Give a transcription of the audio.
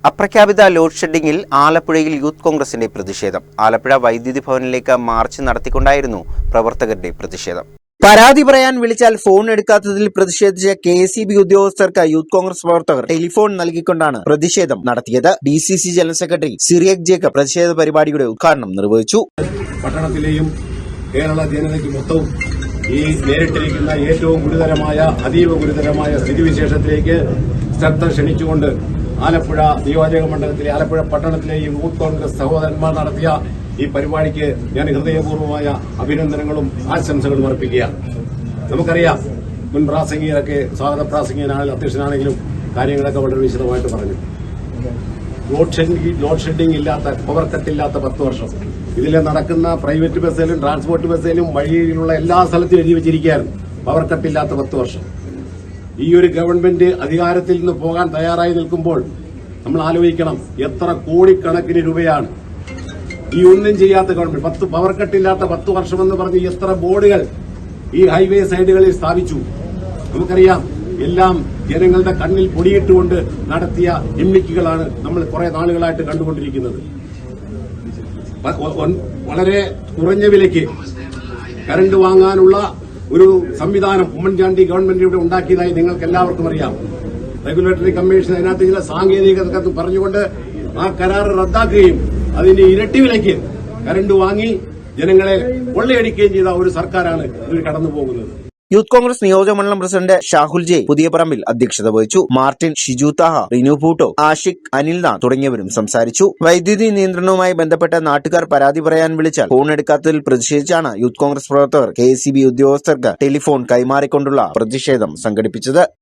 അപ്രഖ്യാപിത load ഷെഡിംഗിൽ ആലപ്പുഴയിൽ youth കോൺഗ്രസിന്റെ പ്രതിഷേധം. ആലപ്പുഴ വൈദ്യുതി ഭവനിലേക്ക് മാർച്ച് നടത്തിക്കൊണ്ടായിരുന്നു പ്രവർത്തകരുടെ പ്രതിഷേധം. പരാതി പറയാൻ വിളിച്ചാൽ ഫോൺ എടുക്കാത്തതിൽ പ്രതിഷേധിച്ച KSEB ഉദ്യോഗസ്ഥർക്ക് യൂത്ത് കോൺഗ്രസ് പ്രവർത്തകർ ടെലിഫോൺ നൽകിക്കൊണ്ടാണ് പ്രതിഷേധം നടത്തിയത്. DCC general secretary Cyriac Jacob പ്രതിഷേധ പരിപാടിയുടെ ഉദ്ഘാടനം നിർവഹിച്ചു. പട്ടണത്തിലെയും കേരള ജനതയ്ക്ക് മൊത്തവും ഈ നേരിട്ടിരിക്കുന്ന ഏറ്റവും അതീവ ഗുരുതരമായ സ്ഥിതിവിശേഷത്തിലേക്ക് ശ്രദ്ധ ക്ഷണിച്ചുകൊണ്ട് ആലപ്പുഴ നിയോജക മണ്ഡലത്തിലെ ആലപ്പുഴ പട്ടണത്തിലെ യൂത്ത് കോൺഗ്രസ് സഹോദരന്മാർ നടത്തിയ ഈ പരിപാടിക്ക് ഞാൻ ഹൃദയപൂർവ്വമായ അഭിനന്ദനങ്ങളും ആശംസകളും അർപ്പിക്കുകയാണ്. നമുക്കറിയാം, മുൻ പ്രാസംഗികരൊക്കെ സ്വാഗത പ്രാസംഗികനാണെങ്കിലും അധ്യക്ഷനാണെങ്കിലും കാര്യങ്ങളൊക്കെ വളരെ വിശദമായിട്ട് പറഞ്ഞു. ലോഡ് ഷെഡിംഗ് ഇല്ലാത്ത, പവർ കട്ടില്ലാത്ത 10 വർഷം. ഇതിൽ നടക്കുന്ന പ്രൈവറ്റ് ബസ്സിലും ട്രാൻസ്പോർട്ട് ബസ്സിലും വഴിയിലുള്ള എല്ലാ സ്ഥലത്തും എഴുതി വെച്ചിരിക്കുകയായിരുന്നു പവർ കട്ടില്ലാത്ത 10 വർഷം. ഈ ഒരു ഗവൺമെന്റ് അധികാരത്തിൽ നിന്ന് പോകാൻ തയ്യാറായി നിൽക്കുമ്പോൾ നമ്മൾ ആലോചിക്കണം, എത്ര കോടിക്കണക്കിന് രൂപയാണ് ഈ ഒന്നും ചെയ്യാത്ത ഗവൺമെന്റ് പവർ കട്ടില്ലാത്ത 10 വർഷമെന്ന് പറഞ്ഞ് എത്ര ബോർഡുകൾ ഈ ഹൈവേ സൈഡുകളിൽ സ്ഥാപിച്ചു. നമുക്കറിയാം, എല്ലാം ജനങ്ങളുടെ കണ്ണിൽ പൊടിയിട്ടുകൊണ്ട് നടത്തിയ ഇമ്മിക്കുകളാണ് നമ്മൾ കുറെ നാളുകളായിട്ട് കണ്ടുകൊണ്ടിരിക്കുന്നത്. വളരെ കുറഞ്ഞ വിലയ്ക്ക് കറണ്ട് വാങ്ങാനുള്ള ഒരു സംവിധാനം ഉമ്മൻചാണ്ടി ഗവൺമെന്റ് ഇവിടെ ഉണ്ടാക്കിയതായി നിങ്ങൾക്ക് എല്ലാവർക്കും അറിയാം. റെഗുലേറ്ററി കമ്മീഷൻ അതിനകത്ത് ചില സാങ്കേതികത പറഞ്ഞുകൊണ്ട് ആ കരാർ റദ്ദാക്കുകയും അതിന്റെ ഇരട്ടി വിലയ്ക്ക് കറണ്ട് വാങ്ങി ജനങ്ങളെ കൊള്ളയടിക്കുകയും ചെയ്ത ഒരു സർക്കാരാണ് ഇതിൽ കടന്നു പോകുന്നത്. യൂത്ത് കോൺഗ്രസ് നിയോജക മണ്ഡലം പ്രസിഡന്റ് ഷാഹുൽ ജെ പുതിയ പറമ്പിൽ അധ്യക്ഷത വഹിച്ചു. മാർട്ടിൻ, ഷിജു താഹ, റിനു പൂട്ടോ, ആഷിഖ്, അനിൽനാഥ് തുടങ്ങിയവരും സംസാരിച്ചു. വൈദ്യുതി നിയന്ത്രണവുമായി ബന്ധപ്പെട്ട് നാട്ടുകാർ പരാതി പറയാൻ വിളിച്ചാൽ ഫോൺ എടുക്കാത്തതിൽ പ്രതിഷേധിച്ചാണ് യൂത്ത് കോൺഗ്രസ് പ്രവർത്തകർ KSEB ഉദ്യോഗസ്ഥർക്ക് ടെലിഫോൺ കൈമാറിക്കൊണ്ടുള്ള പ്രതിഷേധം സംഘടിപ്പിച്ചത്.